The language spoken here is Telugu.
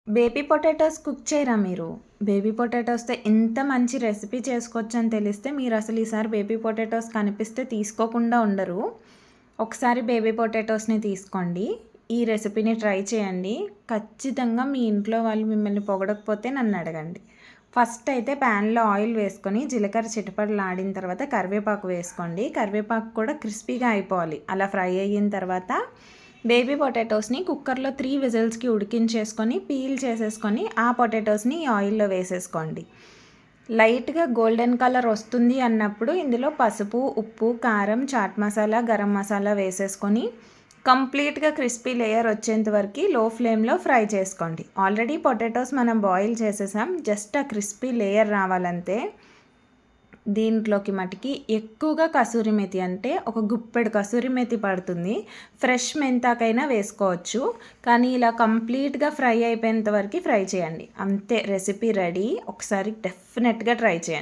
బేబీ పొటాటోస్ కుక్ చేయరా మీరు? బేబీ పొటాటోస్‌తో ఎంత మంచి రెసిపీ చేసుకోవచ్చని తెలిస్తే మీరసలు ఈసారి బేబీ పొటాటోస్ కనిపిస్తే తీసుకోకుండా ఉండరు. ఒకసారి బేబీ పొటాటోస్‌ని తీసుకోండి. ఈ రెసిపీని ట్రై చేయండి. ఖచ్చితంగా మీ ఇంట్లో వాళ్ళు మిమ్మల్ని పొగడకపోతే నన్నడగండి. ఫస్ట్ అయితే ప్యాన్‌లో ఆయిల్ వేసుకొని జీలకర్ర చిటపటలాడిన తర్వాత కరివేపాకు వేసుకోండి. కరివేపాకు కూడా క్రిస్పీగా అయిపోవాలి. అలా ఫ్రై అయిన తర్వాత బేబీ పొటాటోస్ని కుక్కర్లో 3 విజిల్స్కి ఉడికించేసుకొని పీల్ చేసేసుకొని ఆ పొటాటోస్ని ఈ ఆయిల్లో వేసేసుకోండి. లైట్గా గోల్డెన్ కలర్ వస్తుంది అన్నప్పుడు ఇందులో పసుపు, ఉప్పు, కారం, చాట్ మసాలా, గరం మసాలా వేసేసుకొని కంప్లీట్గా క్రిస్పీ లేయర్ వచ్చేంత వరకు లో ఫ్లేమ్లో ఫ్రై చేసుకోండి. ఆల్రెడీ పొటాటోస్ మనం బాయిల్ చేసేసాం, జస్ట్ ఆ క్రిస్పీ లేయర్ రావాలంతే. దీంట్లోకి మటుకి ఎక్కువగా కసూరి మేతి అంటే ఒక గుప్పెడు కసూరి మేతి పడుతుంది. ఫ్రెష్ మెంతాకైనా వేసుకోవచ్చు, కానీ ఇలా కంప్లీట్గా ఫ్రై అయిపోయేంత వరకు ఫ్రై చేయండి. అంతే, రెసిపీ రెడీ. ఒకసారి డెఫినెట్గా ట్రై చేయండి.